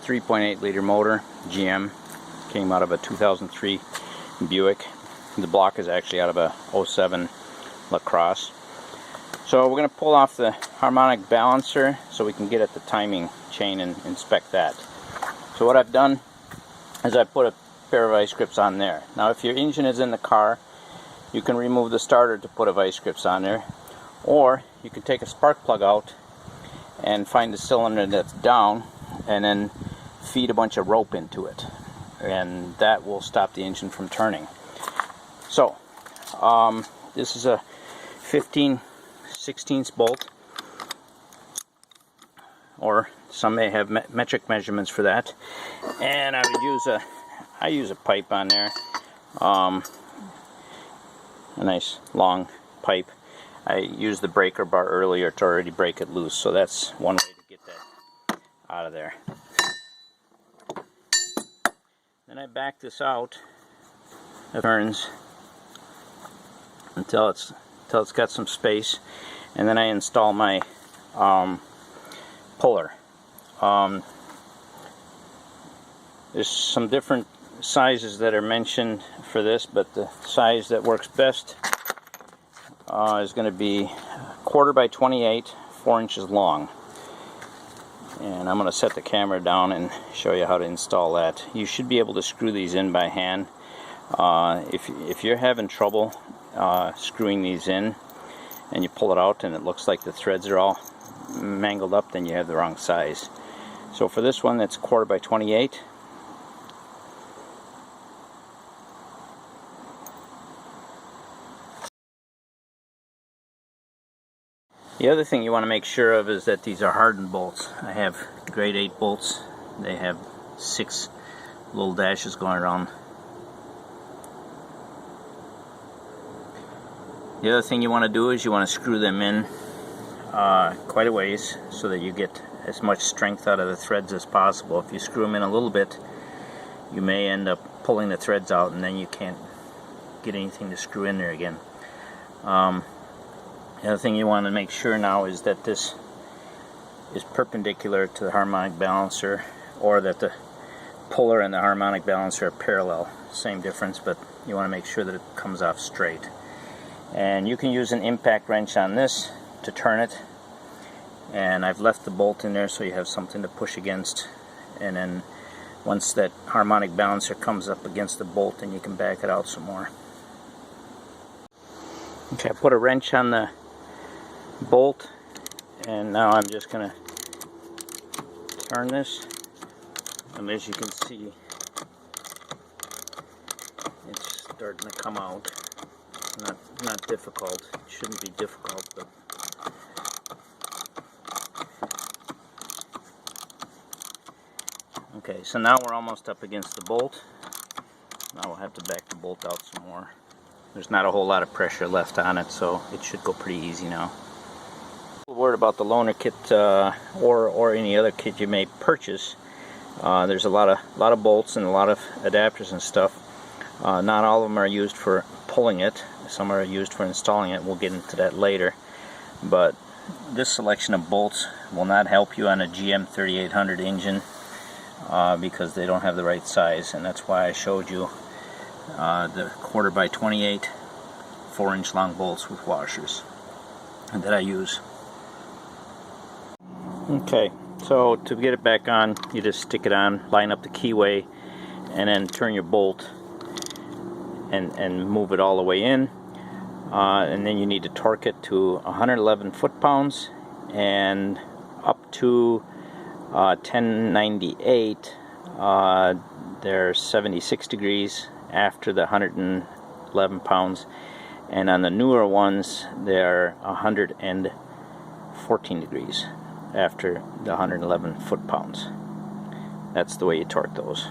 3.8 liter motor, GM, came out of a 2003 Buick. The block is actually out of a 07 LaCrosse. So we're going to pull off the harmonic balancer so we can get at the timing chain and inspect that. So what I've done is I put a pair of vice grips on there. Now if your engine is in the car, you can remove the starter to put a vice grips on there, or you can take a spark plug out and find the cylinder that's down and then feed a bunch of rope into it, and that will stop the engine from turning. So this is a 15/16 bolt, or some may have metric measurements for that, and I use a pipe on there, a nice long pipe. I used the breaker bar earlier to already break it loose, so that's one way to get that out of there. Then I back this out, it turns until it's got some space, and then I install my puller. There's some different sizes that are mentioned for this, but the size that works best is going to be 1/4 by 28, 4 inches long. And I'm going to set the camera down and show you how to install that. You should be able to screw these in by hand. If you're having trouble screwing these in and you pull it out and it looks like the threads are all mangled up, then you have the wrong size. So for this one, that's 1/4 by 28. The other thing you want to make sure of is that these are hardened bolts. I have grade 8 bolts. They have 6 little dashes going around. The other thing you want to do is you want to screw them in quite a ways so that you get as much strength out of the threads as possible. If you screw them in a little bit, you may end up pulling the threads out, and then you can't get anything to screw in there again. The other thing you want to make sure now is that this is perpendicular to the harmonic balancer, or that the puller and the harmonic balancer are parallel. Same difference, but you want to make sure that it comes off straight. And you can use an impact wrench on this to turn it, and I've left the bolt in there so you have something to push against, and then once that harmonic balancer comes up against the bolt, then you can back it out some more. Okay, I put a wrench on the bolt, and now I'm just going to turn this, and as you can see, it's starting to come out. Not difficult. It shouldn't be difficult, but okay, so now we're almost up against the bolt. Now we'll have to back the bolt out some more. There's not a whole lot of pressure left on it, so it should go pretty easy now. A word about the loaner kit, or any other kit you may purchase. There's a lot of bolts and a lot of adapters and stuff. Not all of them are used for pulling it. Some are used for installing it. We'll get into that later. But this selection of bolts will not help you on a GM 3800 engine because they don't have the right size, and that's why I showed you the 1/4 by 28 4-inch long bolts with washers that I use. Okay, so to get it back on, you just stick it on, line up the keyway, and then turn your bolt and move it all the way in, and then you need to torque it to 111 foot-pounds and up to 1098. They're 76 degrees after the 111 pounds, and on the newer ones they're 114 degrees after the 111 foot-pounds. That's the way you torque those.